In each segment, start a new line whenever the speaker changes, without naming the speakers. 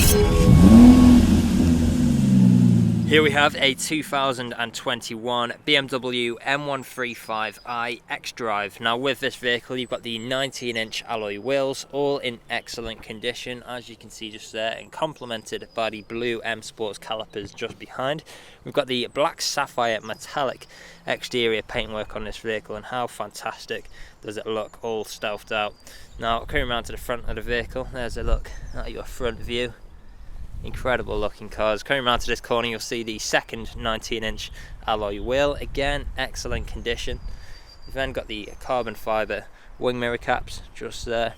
Here we have a 2021 BMW M135i xDrive. Now with this vehicle you've got the 19-inch alloy wheels, all in excellent condition as you can see just there, and complemented by the blue M Sports calipers just behind. We've got the black sapphire metallic exterior paintwork on this vehicle, and how fantastic does it look, all stealthed out. Now coming around to the front of the vehicle, there's a look at your front view. Incredible looking cars. Coming around to this corner you'll see the second 19-inch alloy wheel, again excellent condition. You've then got the carbon fibre wing mirror caps just there,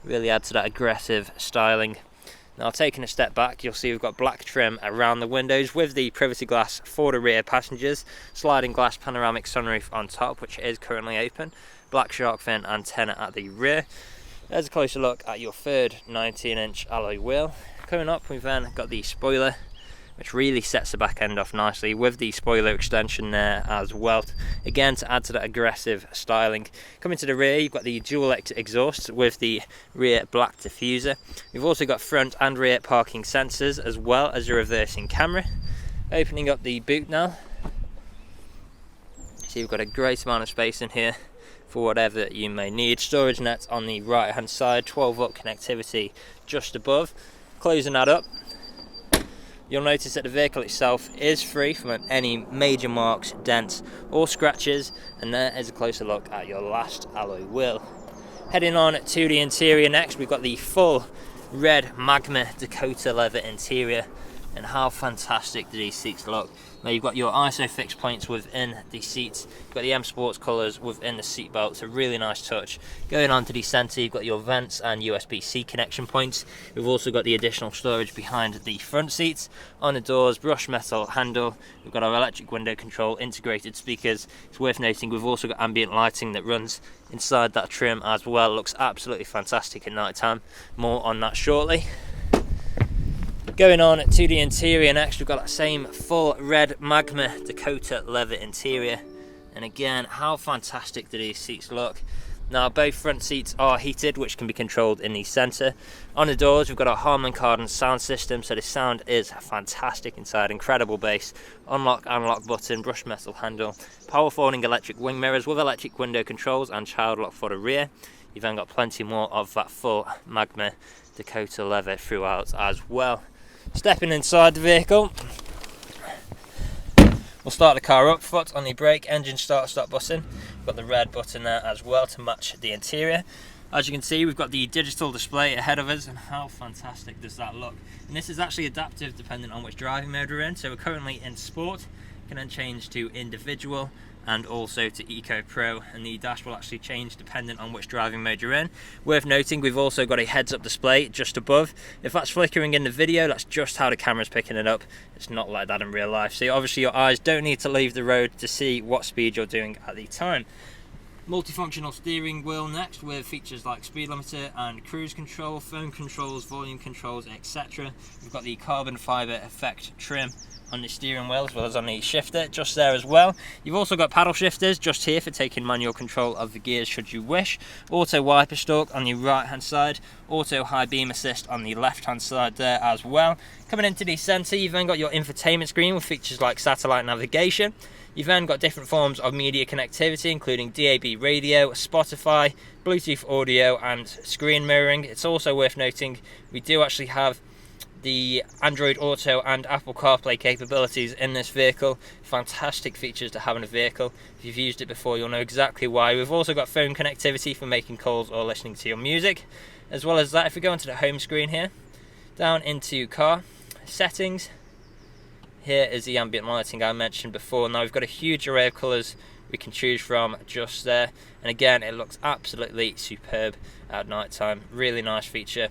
really add to that aggressive styling. Now taking a step back you'll see we've got black trim around the windows with the privacy glass for the rear passengers, sliding glass panoramic sunroof on top which is currently open, black shark fin antenna at the rear. There's a closer look at your third 19-inch alloy wheel. Coming up we've then got the spoiler, which really sets the back end off nicely with the spoiler extension there as well, again to add to that aggressive styling. Coming to the rear you've got the dual exhaust with the rear black diffuser. We've also got front and rear parking sensors as well as a reversing camera. Opening up the boot now, so you've got a great amount of space in here for whatever you may need. Storage net on the right hand side, 12-volt connectivity just above. Closing that up, you'll notice that the vehicle itself is free from any major marks, dents or scratches, and there is a closer look at your last alloy wheel. Heading on to the interior next, we've got the full red Magma Dakota leather interior, and how fantastic do these seats look. Now you've got your ISO fixed points within the seats, you've got the M Sports colours within the seat belts, a really nice touch. Going on to the centre you've got your vents and USB-C connection points. We've also got the additional storage behind the front seats. On the doors, brushed metal handle, we've got our electric window control, integrated speakers. It's worth noting we've also got ambient lighting that runs inside that trim as well. It looks absolutely fantastic at night time, more on that shortly. Going on to the interior next, we've got that same full red Magma Dakota leather interior, and again how fantastic do these seats look. Now both front seats are heated, which can be controlled in the centre. On the doors we've got our Harman Kardon sound system, so the sound is fantastic inside, incredible bass, unlock and lock button, brushed metal handle, power folding electric wing mirrors with electric window controls and child lock for the rear. You've then got plenty more of that full Magma Dakota leather throughout as well. Stepping inside the vehicle, we'll start the car up, foot on the brake, engine start stop button. We've got the red button there as well to match the interior. As you can see we've got the digital display ahead of us, and how fantastic does that look. And this is actually adaptive depending on which driving mode we're in, so we're currently in sport, can then change to individual and also to Eco Pro, and the dash will actually change depending on which driving mode you're in. Worth noting we've also got a heads-up display just above. If that's flickering in the video, that's just how the camera's picking it up. It's not like that in real life, so obviously your eyes don't need to leave the road to see what speed you're doing at the time. Multifunctional steering wheel next, with features like speed limiter and cruise control, phone controls, volume controls, etc. We've got the carbon fibre effect trim on the steering wheel as well as on the shifter just there as well. You've also got paddle shifters just here for taking manual control of the gears should you wish. Auto wiper stalk on the right hand side, auto high beam assist on the left hand side there as well. Coming into the centre you've then got your infotainment screen with features like satellite navigation. You've then got different forms of media connectivity including DAB radio, Spotify, Bluetooth audio and screen mirroring. It's also worth noting we do actually have the Android Auto and Apple CarPlay capabilities in this vehicle. Fantastic features to have in a vehicle. If you've used it before you'll know exactly why. We've also got phone connectivity for making calls or listening to your music. As well as that, if we go onto the home screen here, down into car settings, here is the ambient lighting I mentioned before. Now we've got a huge array of colours we can choose from just there, and again it looks absolutely superb at night time. Really nice feature.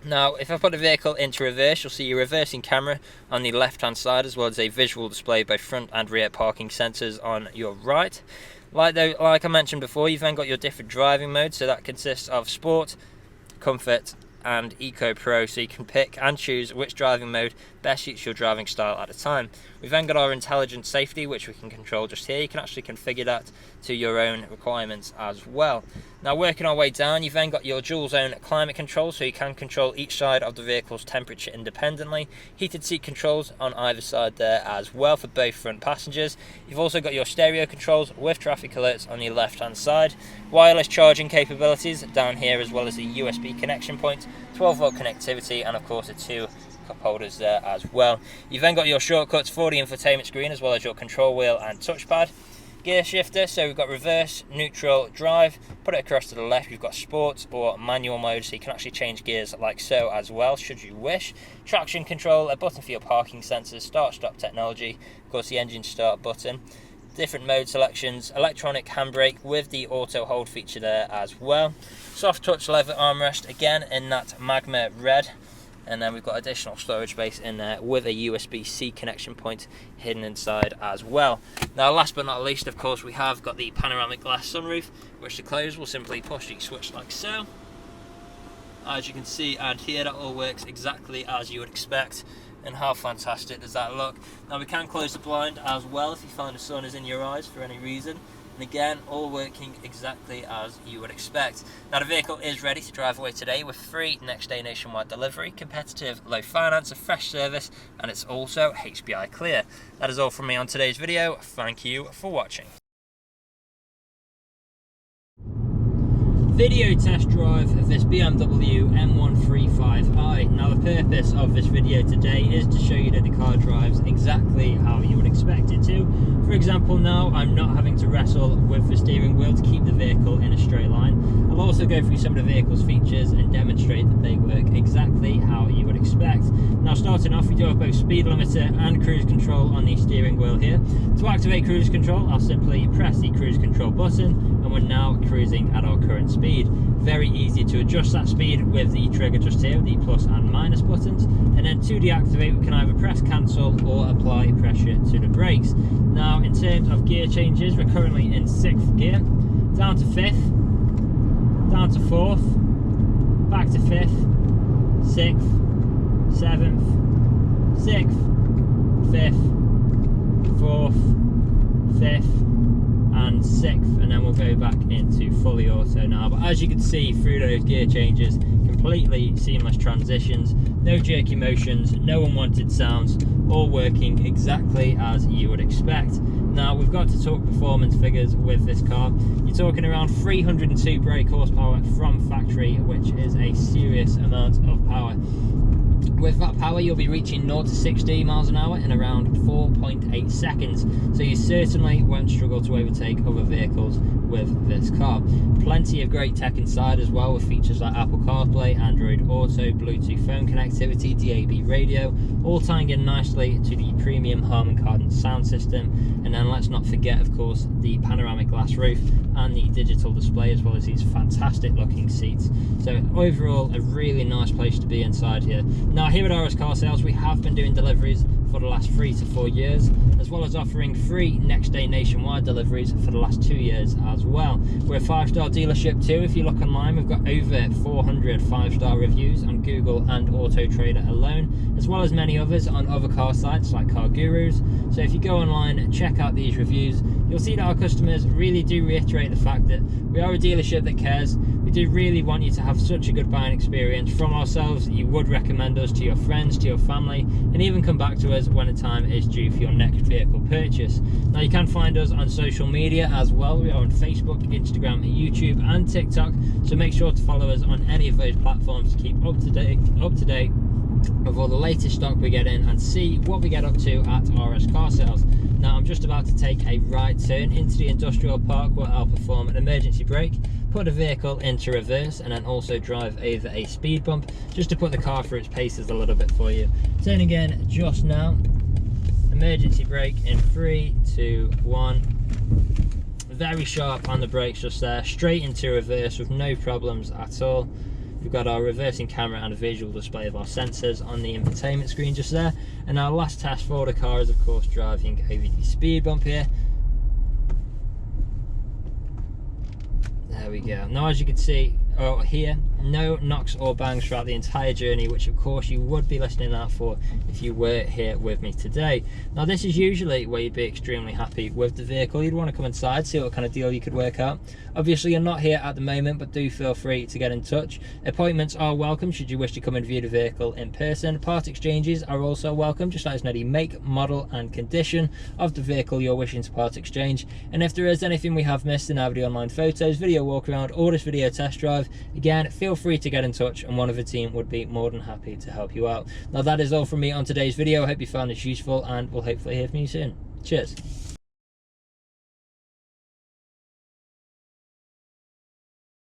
Now if I put the vehicle into reverse, you'll see your reversing camera on the left hand side as well as a visual display both front and rear parking sensors on your right. Like I mentioned before, you've then got your different driving modes, so that consists of Sport, Comfort and Eco Pro, so you can pick and choose which driving mode best suits your driving style at a time. We've then got our intelligent safety, which we can control just here. You can actually configure that to your own requirements as well. Now working our way down, you've then got your dual zone climate control, so you can control each side of the vehicle's temperature independently. Heated seat controls on either side there as well for both front passengers. You've also got your stereo controls with traffic alerts on your left hand side. Wireless charging capabilities down here, as well as the USB connection point, 12 volt connectivity, and of course the 2 cup holders there as well. You've then got your shortcuts for the infotainment screen, as well as your control wheel and touchpad. Gear shifter, so we've got reverse, neutral, drive. Put it across to the left, you've got sport or manual mode, so you can actually change gears like so as well, should you wish. Traction control, a button for your parking sensors, start stop technology, of course the engine start button. Different mode selections, electronic handbrake with the auto hold feature there as well. Soft touch leather armrest, again in that magma red. And then we've got additional storage space in there with a USB-C connection point hidden inside as well. Now last but not least, of course, we have got the panoramic glass sunroof, which to close will simply push the switch like so. As you can see and hear, that all works exactly as you would expect. And how fantastic does that look? Now we can close the blind as well if you find the sun is in your eyes for any reason. And again, all working exactly as you would expect. Now the vehicle is ready to drive away today with free next day nationwide delivery, competitive low finance, a fresh service, and it's also HPI clear. That is all from me on today's video. Thank you for watching. Video test drive of this BMW M135i. Now the purpose of this video today is to show you that the car drives exactly how you would expect it to. For example, now I'm not having to wrestle with the steering wheel to keep the vehicle in a straight line. I'll also go through some of the vehicle's features and demonstrate that they work exactly how you would expect. Now starting off, we do have both speed limiter and cruise control on the steering wheel here. To activate cruise control, I'll simply press the cruise control button, and we're now cruising at our current speed. Very easy to adjust that speed with the trigger just here, the plus and minus buttons. And then to deactivate, we can either press cancel or apply pressure to the brakes. Now in terms of gear changes, we're currently in 6th gear, down to 5th, down to 4th, back to 5th, 6th, 7th, 6th, 5th, 4th, 5th, and 6th, and then we'll go back into fully auto now. But as you can see through those gear changes, completely seamless transitions, no jerky motions, no unwanted sounds, all working exactly as you would expect. Now we've got to talk performance figures with this car. You're talking around 302 brake horsepower from factory, which is a serious amount of power. With that power, you'll be reaching 0 to 60 miles an hour in around 4.8 seconds, so you certainly won't struggle to overtake other vehicles with this car. Plenty of great tech inside as well, with features like Apple CarPlay, Android Auto, Bluetooth phone connectivity, DAB radio, all tying in nicely to the premium Harman Kardon sound system. And then let's not forget, of course, the panoramic glass roof and the digital display, as well as these fantastic looking seats. So overall, a really nice place to be inside here. Now here at RS Car Sales, we have been doing deliveries for the last 3 to 4 years, as well as offering free next day nationwide deliveries for the last 2 years as well. We're a 5-star dealership too. If you look online, we've got over 400 5-star reviews on Google and Autotrader alone, as well as many others on other car sites like Car Gurus. So if you go online and check out these reviews, you'll see that our customers really do reiterate the fact that we are a dealership that cares. We do really want you to have such a good buying experience from ourselves that you would recommend us to your friends, to your family, and even come back to us when the time is due for your next vehicle purchase. Now you can find us on social media as well. We are on Facebook, Instagram, YouTube and TikTok, so make sure to follow us on any of those platforms to keep up to date with all the latest stock we get in and see what we get up to at RS Car Sales. Now I'm just about to take a right turn into the industrial park where I'll perform an emergency brake, put the vehicle into reverse, and then also drive over a speed bump just to put the car through its paces a little bit for you. Turning in just now, emergency brake in 3, 2, 1. Very sharp on the brakes just there, straight into reverse with no problems at all. We've got our reversing camera and a visual display of our sensors on the infotainment screen just there. And our last test for the car is of course driving over the speed bump here. There we go. Now as you can see here no knocks or bangs throughout the entire journey, which of course you would be listening out for if you were here with me today. Now this is usually where you'd be extremely happy with the vehicle. You'd want to come inside, see what kind of deal you could work out. Obviously you're not here at the moment, but do feel free to get in touch. Appointments are welcome should you wish to come and view the vehicle in person. Part exchanges are also welcome. Just let us know the make, model and condition of the vehicle you're wishing to part exchange, and if there is anything we have missed in our the online photos, video walk around or this video test drive, again feel free to get in touch and one of the team would be more than happy to help you out. Now that is all from me on today's video. I hope you found this useful and we'll hopefully hear from you soon. Cheers.